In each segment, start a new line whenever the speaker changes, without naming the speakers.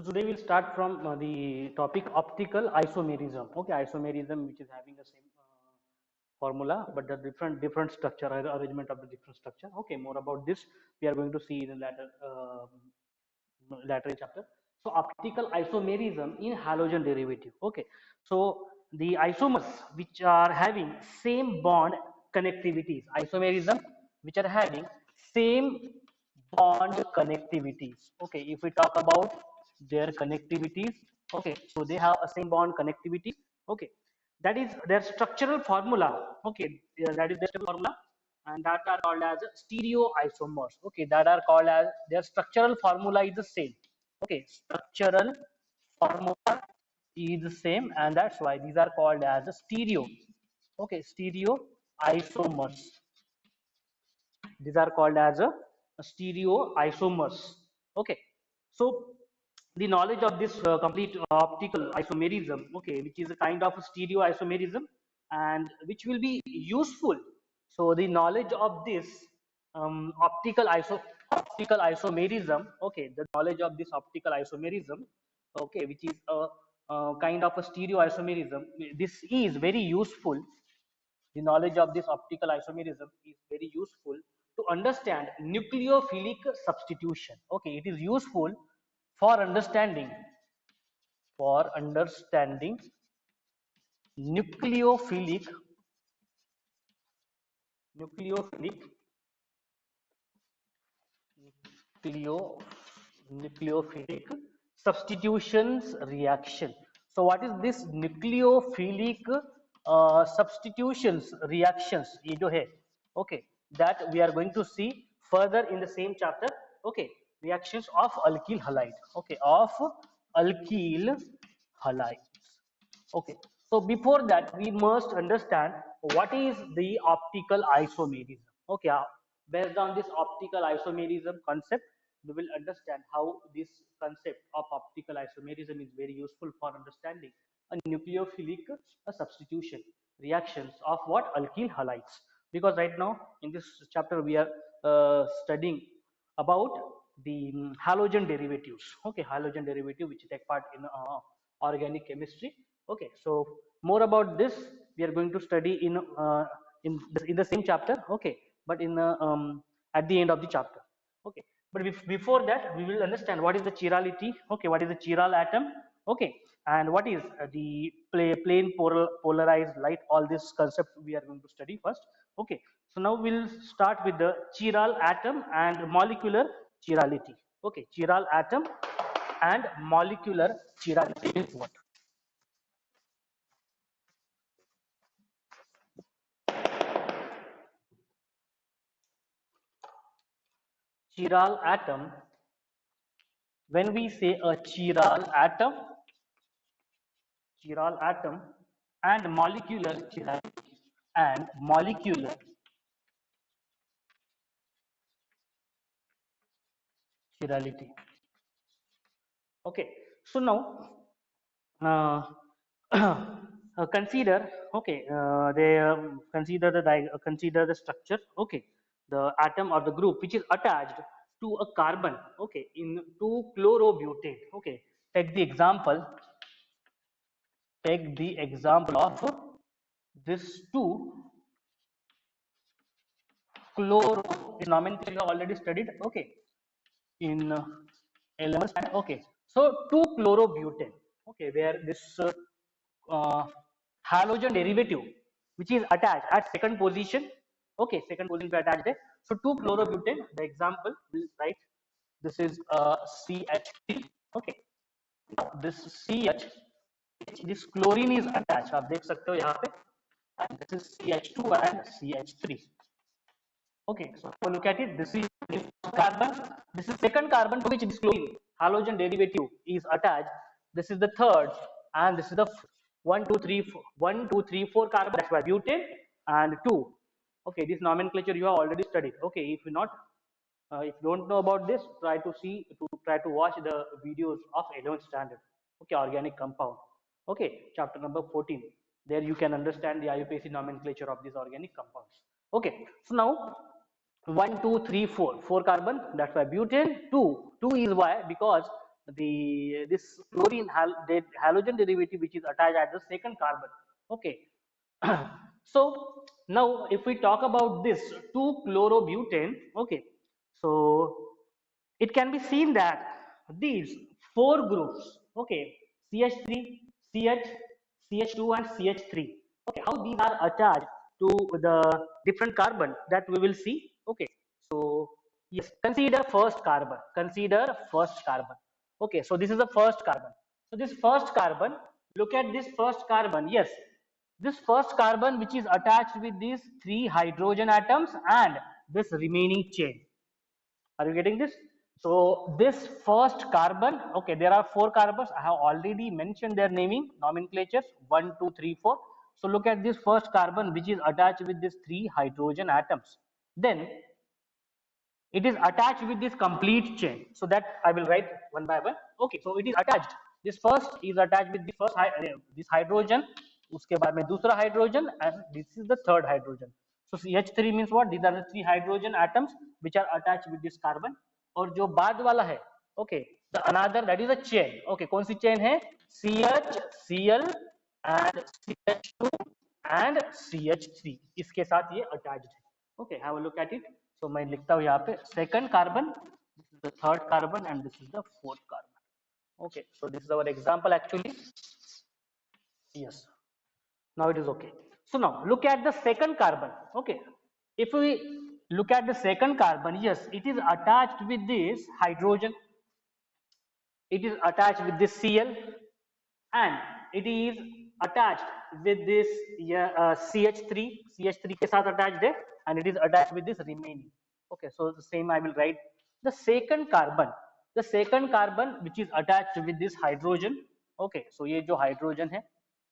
So today we'll start from the topic optical isomerism. Okay, isomerism, which is having the same formula, but the different structure, arrangement of the different structure. Okay, more about this we are going to see in the later chapter. So optical isomerism in halogen derivative. Okay, so the isomers which are having same bond connectivities, isomerism which are having same bond connectivities. Okay, if we talk about their connectivities, okay, so they have a same bond connectivity. Okay, that is their structural formula. Okay, that is their structural formula, and that are called as stereoisomers. Okay, that are called as their structural formula is the same. Okay, structural formula is the same, and that's why these are called as a stereo. Okay, stereoisomers. These are called as a stereoisomers. Okay, so the knowledge of this complete optical isomerism, okay, which is a kind of stereoisomerism and which will be useful. So the knowledge of this optical isomerism, okay, the knowledge of this optical isomerism, okay, which is a kind of a stereoisomerism, this is very useful. The knowledge of this optical isomerism is very useful to understand nucleophilic substitution. Okay, it is useful for understanding nucleophilic nucleophilic nucleo, nucleophilic substitutions reaction. So what is this nucleophilic substitutions reactions? ये जो है, okay, that we are going to see further in the same chapter. Okay, reactions of alkyl halide. Okay, of alkyl halides. Okay, so before that, we must understand what is the optical isomerism. Okay, based on this optical isomerism concept, we will understand how this concept of optical isomerism is very useful for understanding a nucleophilic substitution reactions of what alkyl halides. Because right now in this chapter we are studying about the halogen derivatives. Okay, halogen derivative which take part in organic chemistry. Okay, so more about this we are going to study in the same chapter. Okay, but in at the end of the chapter. Okay, but before that we will understand what is the chirality. Okay, what is the chiral atom. Okay, and what is the plane polarized light. All this concept we are going to study first. Okay, so now we'll start with the chiral atom and molecular chirality. Okay, chiral atom and molecular chirality is what? Chiral atom, when we say a chiral atom and molecular chirality and molecular chirality. Okay, so now consider, okay, they consider the structure. Okay, the atom or the group which is attached to a carbon, okay, in 2-chlorobutane. Okay, take the example of this 2-chloro nomenclature you have already studied. Okay, in 11th standard. Okay, so 2-chlorobutane. Okay, where this uh, halogen derivative which is attached at second position. Okay, second position to attach there. So 2-chlorobutane, the example will write this is CH3. Okay, this CH, this chlorine is attached, आप देख सकते हो यहाँ पे, and this is CH2 and CH3. Okay, so look at it. This carbon. This is second carbon to which this chlorine halogen derivative is attached. This is the third, and this is the 1, 2, 3, 4, 1, 2, 3, 4 carbon. That's why butane and 2. Okay, this nomenclature you have already studied. Okay, if you not, if you don't know about this, try to watch the videos of 11th standard. Okay, organic compound. Okay, chapter number 14. There you can understand the IUPAC nomenclature of these organic compounds. Okay, so now 1, 2, 3, 4 carbon, that's why butane. 2 is why? Because this chlorine halogen derivative which is attached at the second carbon. Okay. So now if we talk about this 2-chlorobutane, okay, so it can be seen that these four groups, okay, CH3, CH, CH2 and CH3, okay, how these are attached to the different carbon, that we will see. Okay, so yes, consider first carbon, okay, so this is the first carbon. So this first carbon, look at this first carbon. Yes, this first carbon which is attached with these three hydrogen atoms and this remaining chain. Are you getting this? So this first carbon, okay, there are four carbons. I have already mentioned their naming nomenclatures, 1, 2, 3, 4. So look at this first carbon which is attached with these three hydrogen atoms. Then it is attached with this complete chain. So that I will write one by one. Okay, so it is attached. This first is attached with the first this hydrogen. उसके बाद में दूसरा hydrogen and this is the third hydrogen. So CH3 means what? These are the three hydrogen atoms which are attached with this carbon. और जो बाद वाला है, okay, the another that is a chain. Okay, कौन सी chain है? CH, Cl and CH2 and CH3. इसके साथ ये attached है. Okay, have a look at it. So मैं लिखता हूँ यहाँ पे second carbon, this is the third carbon and this is the fourth carbon. Okay, so this is our example actually. Yes, now it is okay. So now look at the second carbon. Okay, if we look at the second carbon, yes, it is attached with this hydrogen, it is attached with this Cl and it is attached with this CH3, CH3 के साथ attached है and it is attached with this remaining. Okay, so the same I will write the second carbon which is attached with this hydrogen. Okay, so ये जो hydrogen है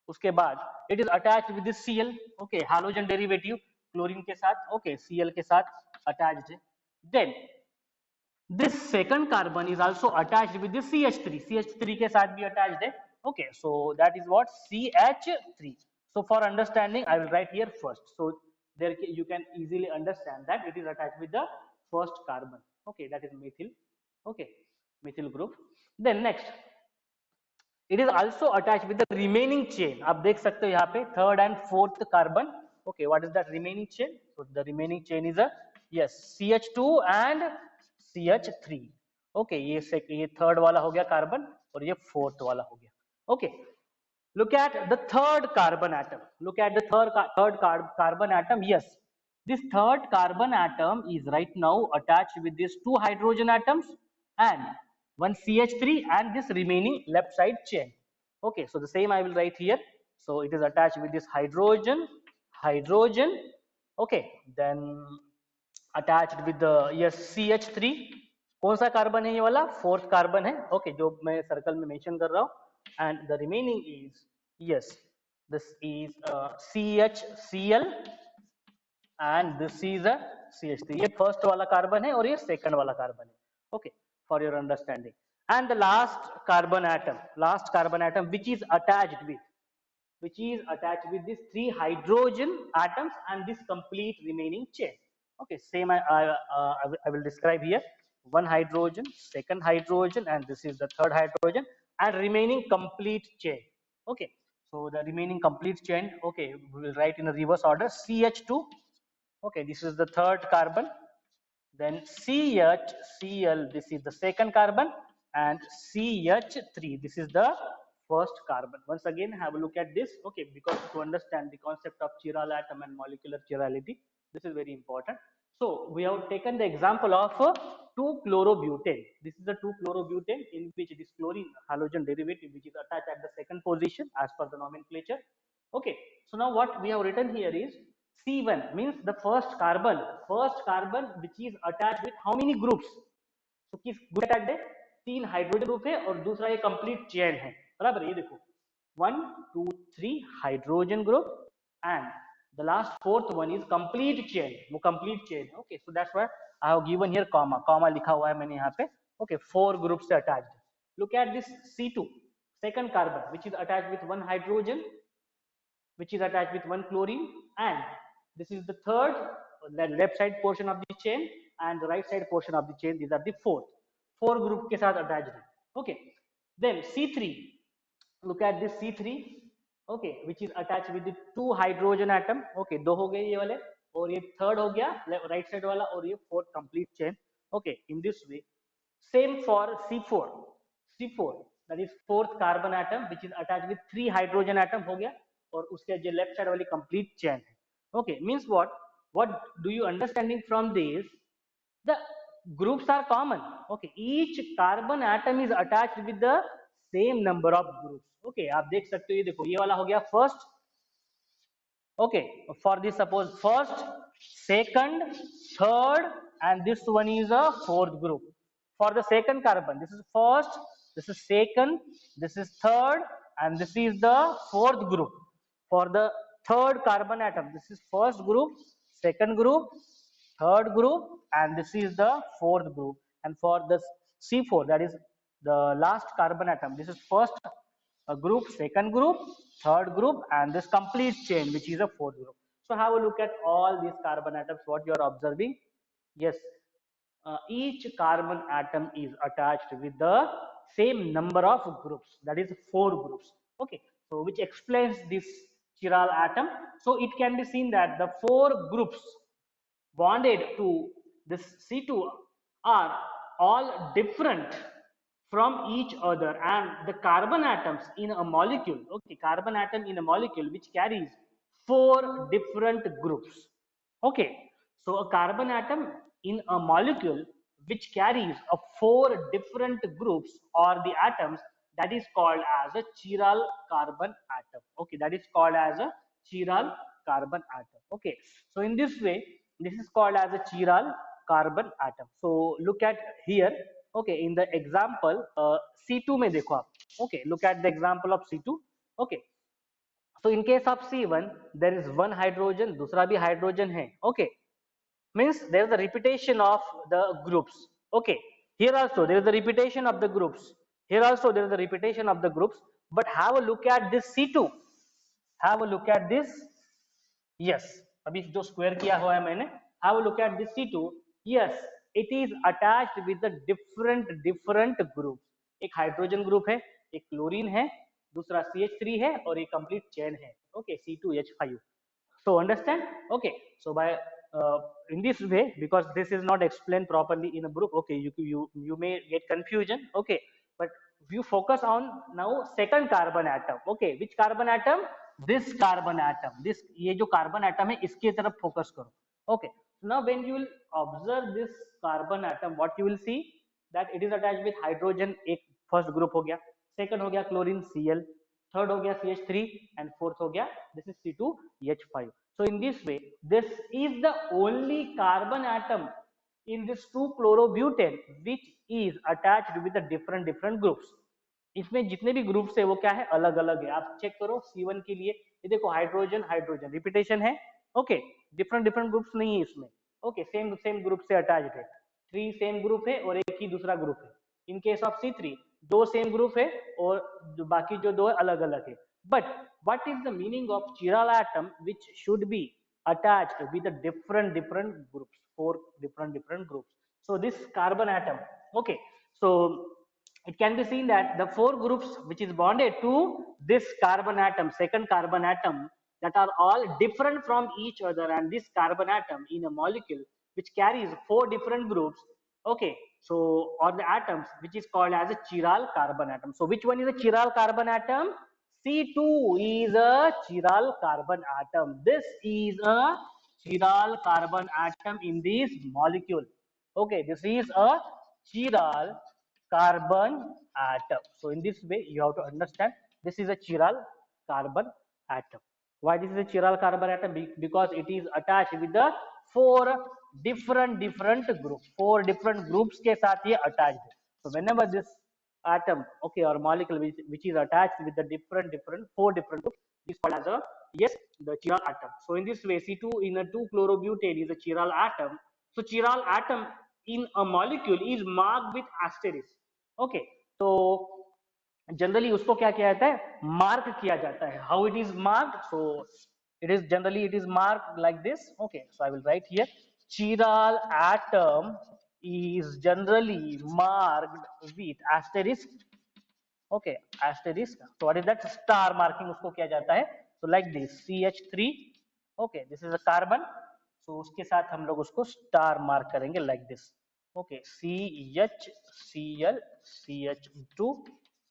उसके बाद it is attached with this Cl. Okay, halogen derivative chlorine के साथ, okay, Cl के साथ attached है. Then this second carbon is also attached with this CH3. CH3 के साथ भी attached है. Okay, so that is what CH3. So for understanding, I will write here first. So there you can easily understand that it is attached with the first carbon. Okay, that is methyl. Okay, methyl group. Then next, it is also attached with the remaining chain. आप देख सकते हो यहाँ पे third and fourth carbon. Okay, what is that remaining chain? So the remaining chain is a yes CH2 and CH3. Okay, ये third वाला हो गया carbon और ये fourth वाला हो गया. Okay, look at the third carbon atom. Look at the third carbon atom. Yes, this third carbon atom is right now attached with these two hydrogen atoms and one CH3 and this remaining left side chain. Okay, so the same I will write here. So it is attached with this hydrogen. Okay, then attached with the yes CH3. कौन सा carbon है ये वाला? Fourth carbon है. Okay, जो मैं circle में mention कर रहा हूँ. And the remaining is yes, this is CHCl and this is a CH3. ये फर्स्ट वाला कार्बन है और ये सेकंड वाला कार्बन है. Okay, for your understanding. And the last carbon atom which is attached with these three hydrogen atoms and this complete remaining chain. Okay, same I will describe here. One hydrogen, second hydrogen, and this is the third hydrogen, and remaining complete chain. Okay, so the remaining complete chain, okay, we will write in a reverse order. CH2, okay, this is the third carbon. Then CHCl, this is the second carbon, and CH3, this is the first carbon. Once again, have a look at this, okay, because to understand the concept of chiral atom and molecular chirality, this is very important. So we have taken the example of 2-chlorobutane. This is the 2-chlorobutane in which this chlorine halogen derivative which is attached at the second position as per the nomenclature. Okay, so now what we have written here is C1 means the first carbon which is attached with how many groups? तो किस group attached है? 3 hydrogen group है और दूसरा ये complete chain है. बराबर, ये देखो 1 2 3 hydrogen group and the last fourth one is complete chain. वो complete chain है. Okay, so that's why I have given here comma लिखा हुआ है मैंने यहाँ पे. Okay, 4 groups से attached. Look at this C2 second carbon which is attached with one hydrogen, which is attached with one chlorine, and this is the third, the left side portion of the chain and the right side portion of the chain. These are the four group के साथ attached है. Okay, then C3, look at this C3, okay, which is attached with the two hydrogen atom. Okay, दो हो गए ये वाले, और ये third हो गया right side वाला, और ये fourth complete chain. Okay, in this way. Same for C4. C4, that is fourth carbon atom, which is attached with three hydrogen atom हो गया, और उसके जो left side वाली complete chain है. Okay, means what do you understanding from this? The groups are common. Okay, each carbon atom is attached with the same number of groups. Okay, आप देख सकते हो, ये देखो, ये वाला हो गया first. Okay, for this suppose first, second, third, and this one is a fourth group. For the second carbon, this is first, this is second, this is third, and this is the fourth group. For the third carbon atom, this is first group, second group, third group, and this is the fourth group. And for the C4, that is the last carbon atom, this is first group, second group, third group, and this complete chain, which is a fourth group. So have a look at all these carbon atoms, what you are observing. Yes, each carbon atom is attached with the same number of groups, that is four groups. Okay, so which explains this chiral atom. So it can be seen that the four groups bonded to this C2 are all different from each other, and the carbon atoms in a molecule, okay, carbon atom in a molecule which carries four different groups. Okay, so a carbon atom in a molecule which carries a four different groups or the atoms, that is called as a chiral carbon atom. Okay, that is called as a chiral carbon atom. Okay, so in this way, this is called as a chiral carbon atom. So look at here. Okay, in the example C2 में देखो आप. Okay, look at the example of C2. Okay, so in case of C1, there is one hydrogen, दूसरा भी hydrogen है. Okay, means there is a repetition of the groups. Okay, here also there is a repetition of the groups. Here also there is a repetition of the groups. But have a look at this C2. Have a look at this. Yes, अभी जो square किया हुआ है मैंने. Have a look at this C2. Yes, it is attached with the different groups. एक hydrogen group है, एक chlorine है, दूसरा CH3 है, और एक कंप्लीट चेन है. Okay, C2H5. So understand? Okay, so by in this way, because this is not explained properly in a book, okay, you may get confusion. Okay, but you focus on now second carbon atom. Okay, which carbon atom? This carbon atom. This ये जो carbon atom है, इसके तरफ focus करो. Okay, so now when you will observe this carbon atom, what you will see that it is attached with hydrogen. एक first group हो गया, second हो गया chlorine Cl, third हो गया CH3, and fourth हो गया this is C2H5. So in this way, this is the only carbon atom in this 2-chlorobutane which is attached with the different groups. इसमें जितने भी ग्रुप्स है वो क्या है, अलग अलग है. आप चेक करो C1 के लिए, ये देखो हाइड्रोजन हाइड्रोजन रिपीटेशन है. ओके, डिफरेंट ग्रुप्स नहीं है इसमें. ओके, सेम ग्रुप से अटैच्ड है. 3 सेम ग्रुप है और एक ही दूसरा ग्रुप है. इन केस ऑफ C3 दो सेम ग्रुप है और जो बाकी जो दो है अलग अलग है. But what is the meaning of chiral atom which should be attached with the different groups, four different groups? So this carbon atom, okay, so it can be seen that the four groups which is bonded to this carbon atom, second carbon atom, that are all different from each other, and this carbon atom in a molecule which carries four different groups, okay, so or the atoms, which is called as a chiral carbon atom. So which one is a chiral carbon atom? C2 is a chiral carbon atom. This is a chiral carbon atom in this molecule. Okay, this is a chiral carbon atom. So in this way, you have to understand this is a chiral carbon atom. Why this is a chiral carbon atom? Because it is attached with the four different groups. Four different groups के साथ ये attached है. So whenever this atom, okay, or molecule which is attached with the different four different groups is called as a, yes, the chiral atom. So in this way, C2 in a 2-chlorobutane is a chiral atom. So chiral atom in a molecule is marked with asterisk. Okay, so generally उसको क्या किया जाता है, mark किया जाता है. How it is marked? So it is generally it is marked like this. Okay, so I will write here, chiral atom is generally marked with asterisk. Okay asterisk. So what is that? Star marking उसको किया जाता है. So like this CH3. Okay, this is a carbon. So उसके साथ हम लोग उसको star mark करेंगे like this. Okay, CHCl CH2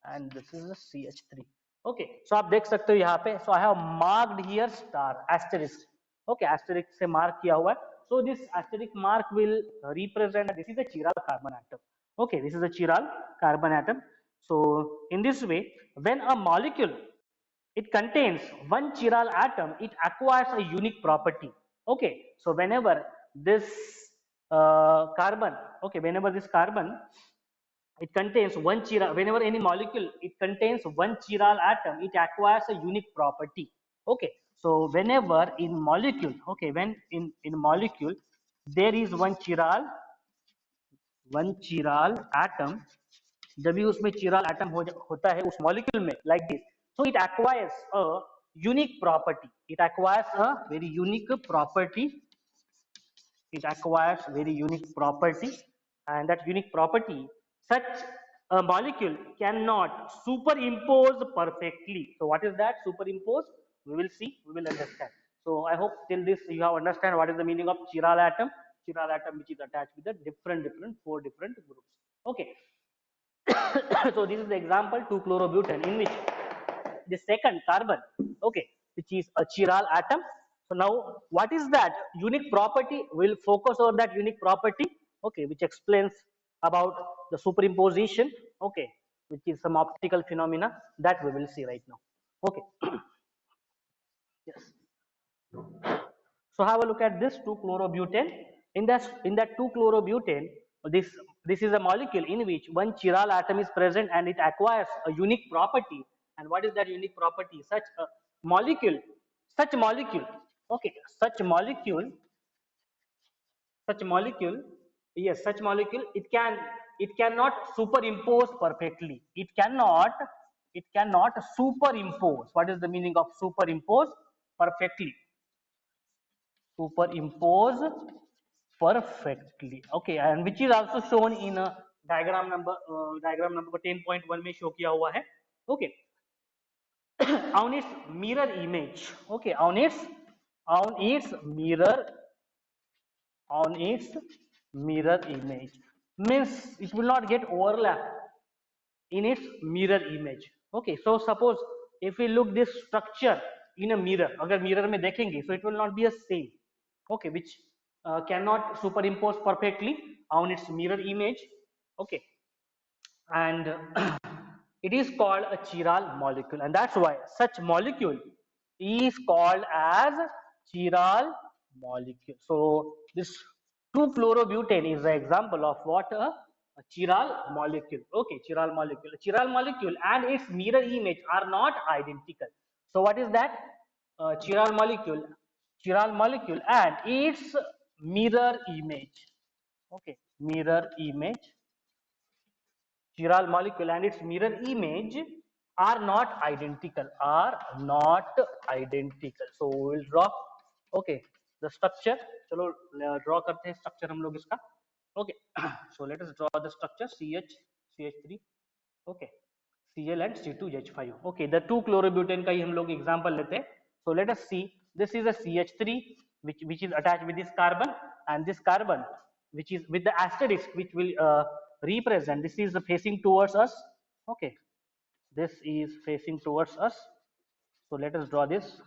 and this is a CH3. Okay, so आप देख सकते हो यहाँ पे. So I have marked here star asterisk. Okay, asterisk से mark किया हुआ है. So this asterisk mark will represent this is a chiral carbon atom. Okay, this is a chiral carbon atom. So in this way, when a molecule it contains one chiral atom, it acquires a unique property. Okay, so whenever this carbon, okay, whenever this carbon it contains one chiral, whenever any molecule it contains one chiral atom, it acquires a unique property. Okay, so whenever in molecule, okay, when in molecule there is one chiral atom, जब भी उसमें chiral atom होता है उस molecule में like this, so it acquires a unique property. It acquires a very unique property. It acquires very unique property, and that unique property, such a molecule cannot superimpose perfectly. So what is that superimpose? We will see, we will understand. So I hope till this you have understand what is the meaning of chiral atom. Chiral atom which is attached with the different four different groups. Okay. So this is the example 2-chlorobutane in which the second carbon, okay, which is a chiral atom. So now what is that unique property? We'll focus on that unique property, okay, which explains about the superimposition, okay, which is some optical phenomena that we will see right now. Okay. Yes. So have a look at this 2-chlorobutane. In that 2-chlorobutane, this is a molecule in which one chiral atom is present and it acquires a unique property. And what is that unique property? Molecule, such molecule, okay, such molecule, yes, such molecule, it cannot superimpose perfectly. It cannot superimpose. What is the meaning of superimpose? Perfectly. Superimpose perfectly. Okay, and which is also shown in a diagram number 10.1 में show किया हुआ है. Okay. On its mirror image. Okay, on its mirror image means it will not get overlap in its mirror image. Okay, so suppose if we look this structure in a mirror, अगर mirror में देखेंगे, so it will not be a same, okay, which cannot superimpose perfectly on its mirror image. Okay, and it is called a chiral molecule, and that's why such molecule is called as chiral molecule. So this 2-chlorobutane is an example of what a chiral molecule. Okay, chiral molecule and its mirror image are not identical. So what is that? Chiral molecule and its mirror image. Okay, mirror image. Chiral molecule and its mirror image are not identical. So we will draw, okay, the structure. चलो draw करते हैं structure हम लोग इसका. Okay, so let us draw the structure CH3, okay, Cl and C2H5. Okay, the 2-chlorobutane का ही हम लोग example लेते हैं. So let us see. This is a CH3 which is attached with this carbon, and this carbon which is with the asterisk which will represent, this is facing towards us. Okay, this is facing towards us. So let us draw this,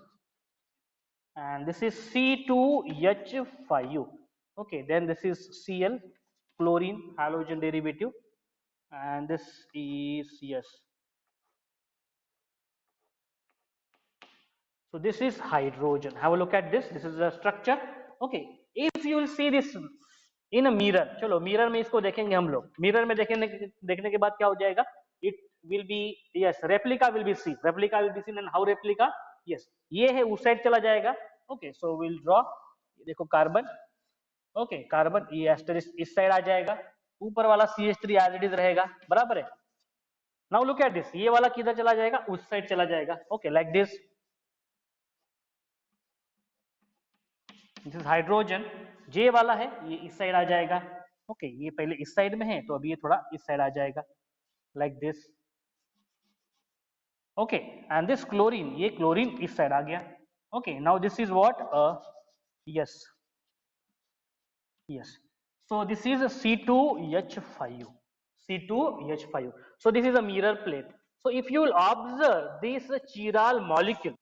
and this is C2H5. Okay, then this is Cl, chlorine halogen derivative, and this is, yes, so this is hydrogen. Have a look at this. This is the structure. Okay, if you will see this in a mirror, चलो mirror में इसको देखेंगे हम लोग. Mirror में देखने के बाद क्या हो जाएगा? It will be, yes, replica will be seen. Replica will be seen, and how replica? Yes, ये है उस साइड चला जाएगा. Okay, so we'll draw. देखो कार्बन. Okay, कार्बन ये एस्टेरिस्क इस साइड आ जाएगा. ऊपर वाला CH3 as it is रहेगा. बराबर है. Now look at this. ये वाला किधर चला जाएगा? उस साइड चला जाएगा. Okay, like this. This is hydrogen. जे वाला है ये इस साइड आ जाएगा. ओके, ये पहले इस साइड में है तो अभी ये थोड़ा इस साइड आ जाएगा, like this. Okay, and this chlorine, ये chlorine इस side आ गया. Okay, now this is what? Yes, yes. So this is a C2H5. C2H5. So this is a mirror plate. So if you will observe this chiral molecule,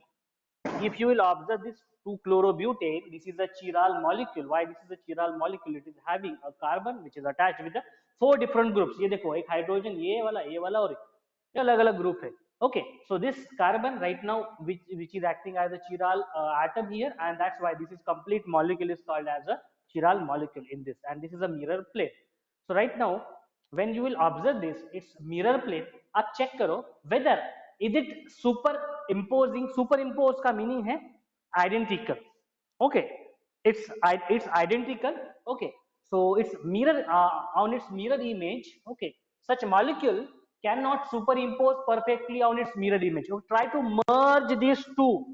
if you will observe this 2-chlorobutane, this is a chiral molecule. Why this is a chiral molecule? It is having a carbon which is attached with the 4 different groups. ये देखो, एक hydrogen ये वाला और ये अलग-अलग group है. Okay, so this carbon right now which is acting as a chiral atom here, and that's why this is complete molecule is called as a chiral molecule in this, and this is a mirror plate. So right now when you will observe this, it's mirror plate. आप check करो whether is it superimposing. Superimpose का meaning है identical. Okay, it's identical. Okay, so it's mirror on its mirror image. Okay, such molecule cannot superimpose perfectly on its mirror image. So try to merge these two.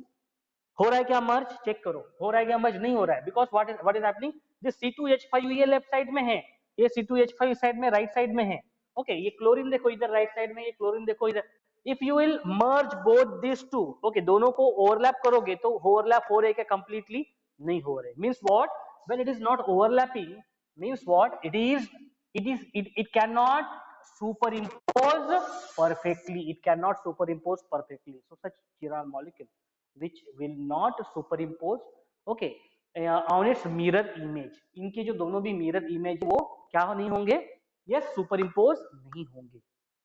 हो रहा है क्या मर्ज? Check करो हो रहा है क्या मर्ज? नहीं हो रहा है. Because what is happening, this C2H5 ये लेफ्ट साइड में है, ये C2H5 इस साइड में राइट साइड में है. ओके, ये क्लोरीन देखो इधर राइट साइड में, ये क्लोरीन देखो इधर. If you will merge both this two, okay, दोनों को ओवरलैप करोगे तो ओवरलैप हो रहे क्या? कंप्लीटली नहीं हो रहे. Means what? When it is not overlapping, means what? it cannot superimpose perfectly. It cannot superimpose perfectly. So such chiral molecule which will not superimpose, okay, on its mirror image, इनके जो दोनों भी mirror image वो क्या नहीं होंगे? Yes, superimpose नहीं होंगे.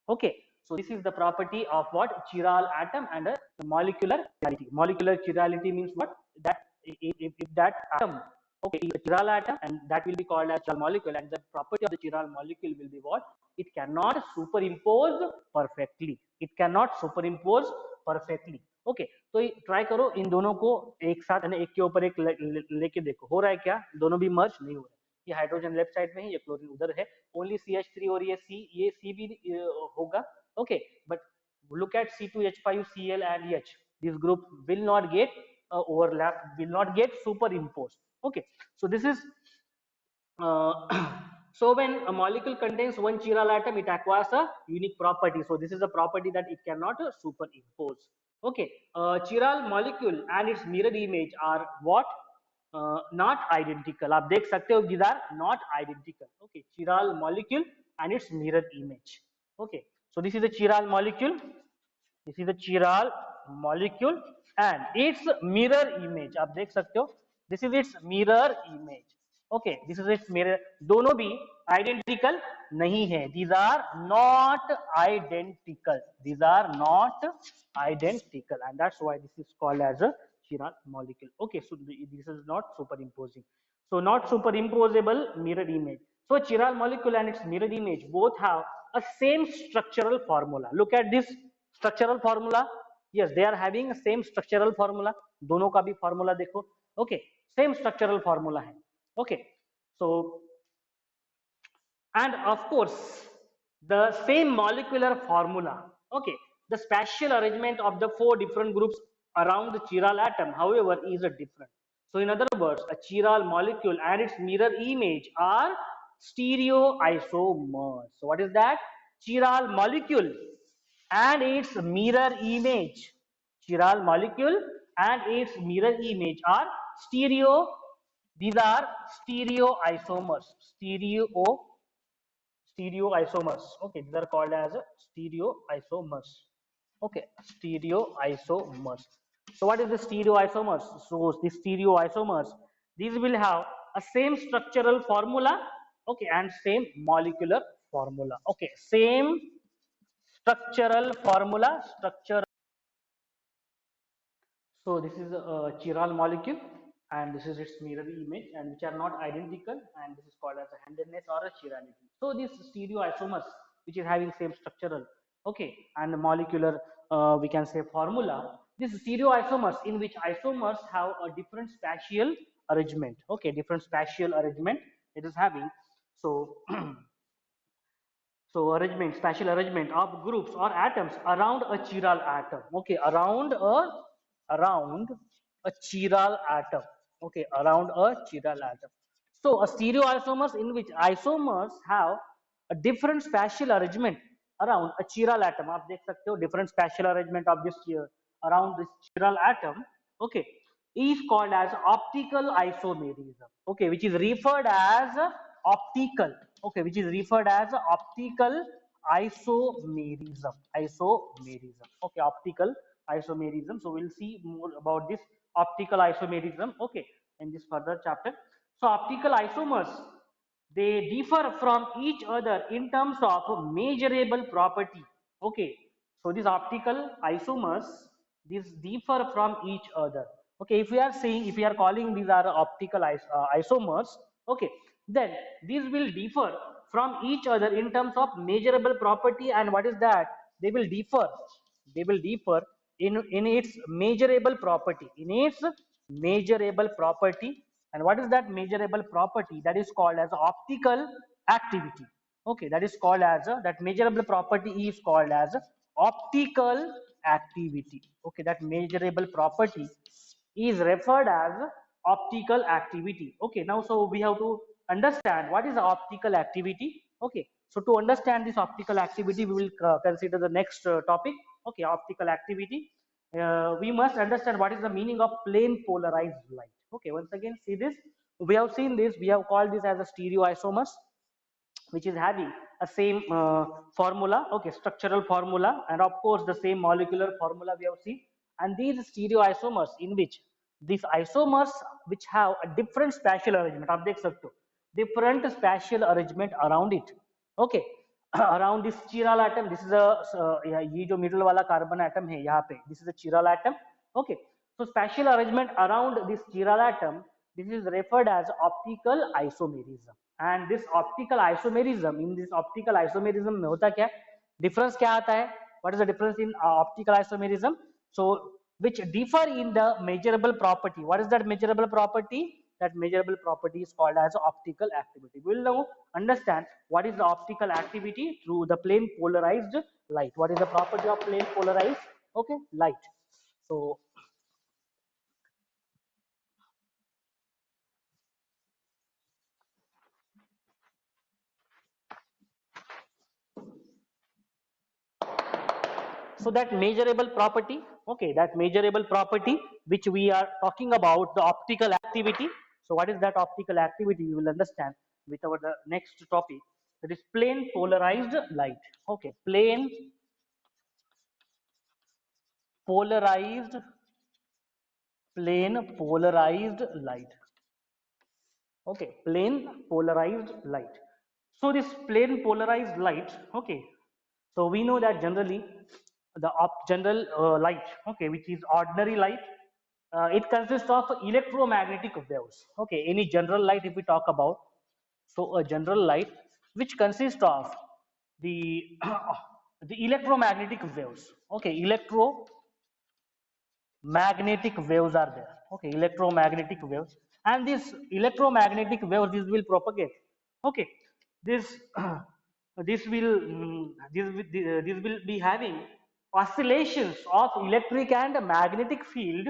Okay, so this is the property of what? Chiral atom and the molecular chirality. Molecular chirality means what? That if that atom, okay, is a chiral atom, and that will be called as chiral molecule, and the property of the chiral molecule will be what? It cannot superimpose perfectly. It cannot superimpose perfectly. Okay, तो try करो इन दोनों को एक साथ, एक के ऊपर एक लेके देखो हो रहा है क्या? दोनों भी मर्ज नहीं हो रहा है. ये हाइड्रोजन लेफ्ट साइड में है, ये क्लोरीन उधर है. ओनली CH3 और ये C भी होगा. Okay, but look at C2H5 Cl and H. This group will not get overlap, will not get superimposed. Okay, so this is so when a molecule contains one chiral atom, it acquires a unique property. So this is a property that it cannot superimpose. Okay, chiral molecule and its mirror image are what? Not identical. आप देख सकते हो, these are not identical. Okay, chiral molecule and its mirror image. Okay, so this is a chiral molecule. This is a chiral molecule and its mirror image. आप देख सकते हो, this is its mirror image. Okay, this is its mirror. दोनों भी identical नहीं है. These are not identical. These are not identical, and that's why this is called as a chiral molecule. Okay, so this is not superimposing. So not superimposable mirror image. So chiral molecule and its mirror image both have a same structural formula. Look at this structural formula. Yes, they are having same structural formula. दोनों का भी formula देखो. Okay, same structural formula है. Okay, so and of course the same molecular formula. Okay, the spatial arrangement of the 4 different groups around the chiral atom, however, is a different. So in other words, a chiral molecule and its mirror image are stereoisomers. So what is that? Chiral molecule and its mirror image. Chiral molecule and its mirror image are stereo. These are stereoisomers. Stereoisomers. Okay, these are called as stereoisomers. Okay, stereoisomers. So what is the stereoisomers? So the stereoisomers, these will have a same structural formula. Okay, and same molecular formula. Okay, same structural formula. So this is a chiral molecule and this is its mirror image, and which are not identical, and this is called as a handedness or a chirality. So these stereoisomers which is having same structural, okay, and molecular we can say formula. These stereoisomers in which isomers have a different spatial arrangement. Okay, different spatial arrangement it is having. So so arrangement, spatial arrangement of groups or atoms around a chiral atom. Okay, around a chiral atom. Okay, around a chiral atom. So a stereoisomers in which isomers have a different spatial arrangement. around a chiral atom. आप देख सकते हो different spatial arrangement of this around this chiral atom. Okay, is called as optical isomerism. Okay, which is referred as optical. Okay, which is referred as optical isomerism. Isomerism. Okay, optical isomerism. So we'll see more about this optical isomerism. Okay, in this further chapter. So optical isomers, they differ from each other in terms of measurable property. Okay, so these optical isomers, these differ from each other. Okay, if we are saying, if we are calling these are optical isomers, okay, then these will differ from each other in terms of measurable property. And what is that? They will differ, they will differ in its measurable property, in its measurable property. And what is that measurable property? That is called as optical activity. Okay, that is called as that measurable property is called as optical activity. Okay, that measurable property is referred as optical activity. Okay, now so we have to understand what is the optical activity. Okay, so to understand this optical activity, we will consider the next topic. Okay, optical activity. We must understand what is the meaning of plane polarized light. Okay, once again, see this. We have seen this. We have called this as a stereoisomers, which is having a same formula. Okay, structural formula, and of course the same molecular formula we have seen. And these stereoisomers, in which these isomers which have a different spatial arrangement, आप देख सकते हो different spatial arrangement around it. Okay, around this chiral atom, this is a ये जो middle वाला carbon atom है यहाँ पे, this is a chiral atom. Okay, so spatial arrangement around this chiral atom, this is referred as optical isomerism. And this optical isomerism, in this optical isomerism में होता क्या है, difference क्या आता है, what is the difference in optical isomerism? So which differ in the measurable property. What is that measurable property? That measurable property is called as optical activity. We will now understand what is the optical activity through the plane polarized light. What is the property of plane polarized, okay, light? So so that measurable property, okay, that measurable property which we are talking about, the optical activity. So what is that optical activity? We will understand with our the next topic, that is plane polarized light. Okay, plane polarized, plane polarized light. Okay, plane polarized light. So this plane polarized light, okay, so we know that generally the general light, okay, which is ordinary light, it consists of electromagnetic waves. Okay, any general light if we talk about, so a general light which consists of the the electromagnetic waves. Okay, electromagnetic waves are there. Okay, electromagnetic waves, and these electromagnetic waves, this will propagate. Okay, this this will this will be having oscillations of electric and magnetic field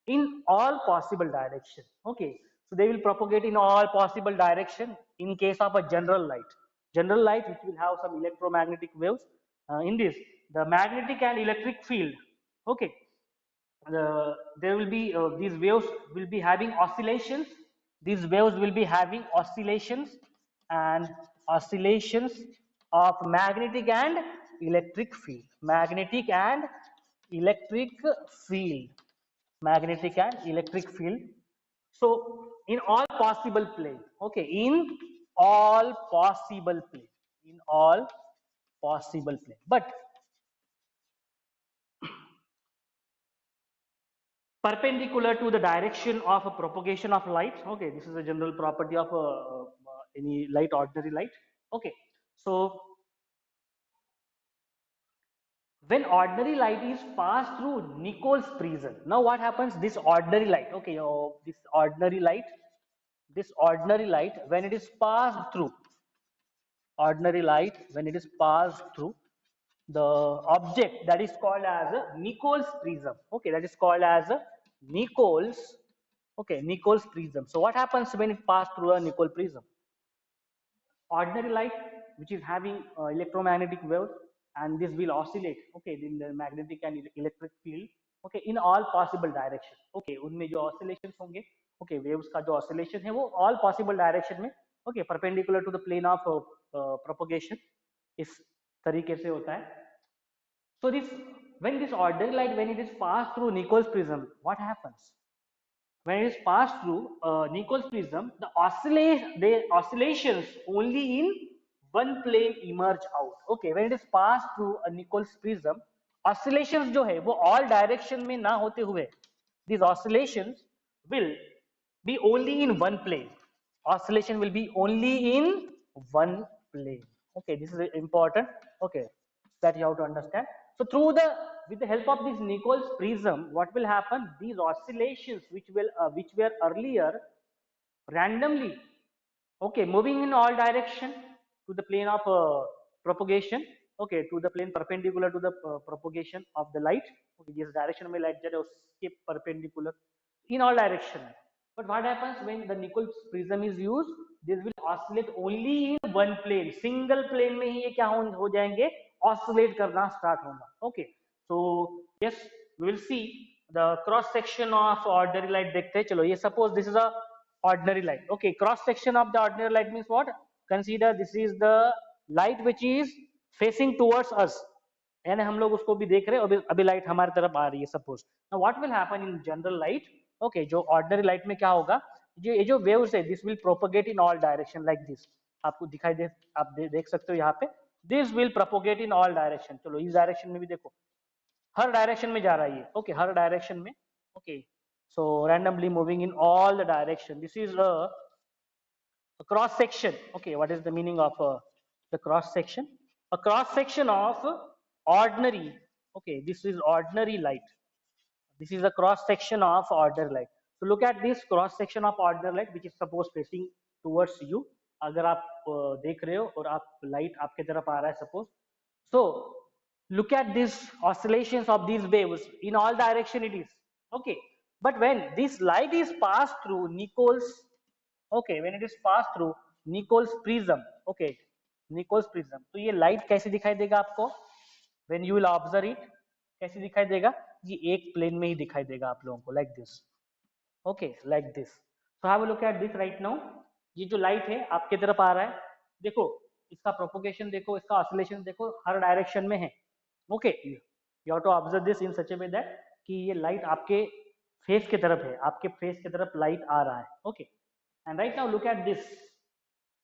in all possible direction. Okay, so they will propagate in all possible direction in case of a general light. General light which will have some electromagnetic waves. In this, the magnetic and electric field, okay, there will be these waves will be having oscillations. These waves will be having oscillations, and oscillations of magnetic and electric field. Magnetic and electric field. Magnetic and electric field. So in all possible plane. Okay, in all possible plane. In all possible plane. But perpendicular to the direction of a propagation of light. Okay, this is a general property of any light, ordinary light. Okay, so when ordinary light is passed through Nichols prism, now what happens? This ordinary light, okay, this ordinary light, when it is passed through, ordinary light, when it is passed through the object, that is called as a Nichols prism. Okay, that is called as a Nichols. Okay, Nichols prism. So what happens when it passes through a Nichols prism? Ordinary light, which is having electromagnetic waves. and this will oscillate, okay, in the magnetic and electric field, okay, in all possible direction, okay, उनमें जो oscillations होंगे, okay, waves का जो oscillation है वो all possible direction में, okay, perpendicular to the plane of propagation, इस तरीके से होता है. So this, when this ordinary light, when it is passed through Nichols prism, what happens? When it is passed through Nichols prism, the oscillations only in one plane emerge out. Okay, when it is passed through a Nichols prism, oscillations जो है वो all direction में ना होते हुए, these oscillations will be only in one plane. Oscillation will be only in one plane. Okay, this is important. Okay, that you have to understand. So through the, with the help of this Nichols prism, what will happen? These oscillations which were earlier randomly, okay, moving in all direction to the plane of propagation, okay, to the plane perpendicular to the propagation of the light, okay, this direction में light जा रहा है उसके perpendicular in all direction. But what happens when the Nichols prism is used? This will oscillate only in one plane, single plane में ही ये क्या हो जाएंगे, oscillate करना start होगा. Okay, so yes, we will see the cross section of ordinary light. देखते हैं, चलो ये suppose this is a ordinary light. Okay, cross section of the ordinary light means what? Consider this is the light which is facing towards us, यानी हम लोग उसको भी देख रहे हैं, अभी लाइट हमारी तरफ आ रही है suppose. Now what will happen in general light? Okay, जो ऑर्डिनरी लाइट में क्या होगा, जो ये जो वेव्स है this will propagate in all direction like this. आपको दिखाई दे, आप देख सकते हो यहाँ पे, this will propagate in all direction. चलो इस डायरेक्शन में भी देखो, हर डायरेक्शन में जा रहा है ये. ओके, हर डायरेक्शन में. Okay, so randomly moving in all the direction. This is a cross section. Okay, what is the meaning of the cross section? A cross section of ordinary. Okay, this is ordinary light. This is a cross section of ordinary light. So look at this cross section of ordinary light which is suppose facing towards you. अगर आप देख रहे हो और आप light आपके तरफ आ रहा है suppose, so look at this oscillations of these waves in all direction it is. Okay, but when this light is passed through Nichols, okay, when it is passed through Nichols prism, okay, Nichols prism, तो ये light कैसे दिखाई देगा आपको? When you will observe it, कैसे दिखाई देगा? ये एक प्लेन में ही दिखाई देगा आप लोगों को, like this. Okay, like this. So have a look at this right now. ये जो लाइट है आपके तरफ आ रहा है, देखो इसका प्रोपोगेशन देखो, इसका ऑसिलेशन देखो, हर डायरेक्शन में है. Okay, you have to observe this in such a way that कि ये लाइट आपके फेस की तरफ है, आपके फेस की तरफ लाइट आ रहा है. Okay, and right now look at this.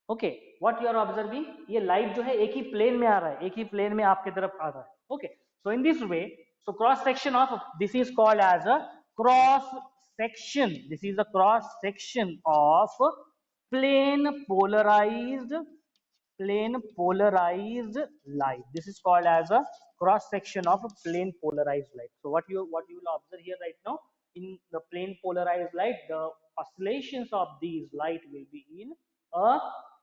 Okay, what you are observing, ये लाइट जो है एक ही प्लेन में आ रहा है, एक ही प्लेन में आपके तरफ आ रहा है. Okay, so in this way, so cross section of this is called as a cross section. This is a cross section of plane polarized light. This is called as a cross section of a plane polarized light. So what you will observe here right now, in the plane polarized light, the oscillations of these light will be in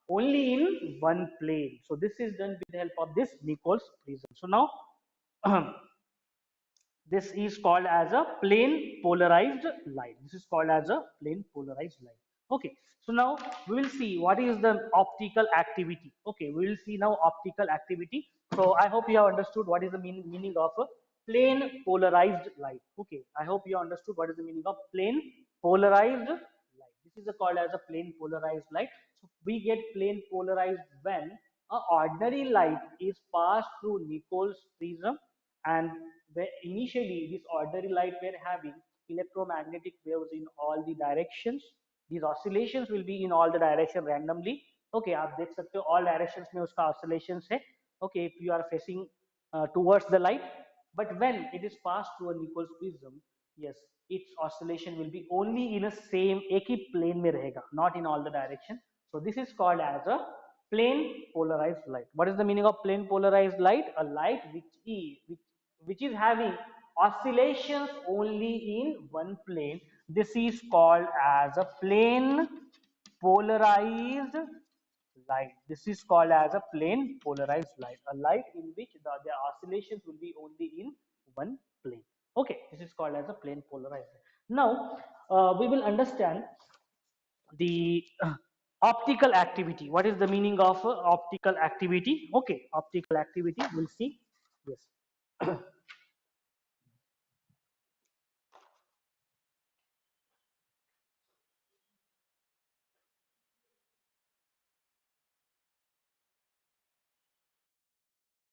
only in one plane. So this is done with the help of this Nichols prism. So now this is called as a plane polarized light. This is called as a plane polarized light. Okay, so now we will see what is the optical activity. Okay, we will see now optical activity. So I hope you have understood what is the meaning of a plane polarized light. Okay, I hope you understood what is the meaning of plane polarized light. This is called as a plane polarized light. So we get plane polarized when a ordinary light is passed through Nichols prism, and where initially this ordinary light were having electromagnetic waves in all the directions. These oscillations will be in all the direction randomly. Okay, आप देख सकते हो all directions में उसका oscillations है. Okay, if you are facing towards the light, but when it is passed through a Nichols prism, yes, its oscillation will be only in a same एक ही plane में रहेगा, not in all the direction. So this is called as a plane polarized light. What is the meaning of plane polarized light? A light which is having oscillations only in one plane. This is called as a plane polarized light. This is called as a plane polarized light. A light in which the oscillations will be only in one plane. Okay, this is called as a plane polarized light. Now we will understand the optical activity. What is the meaning of optical activity? Okay, optical activity, we'll see. Yes.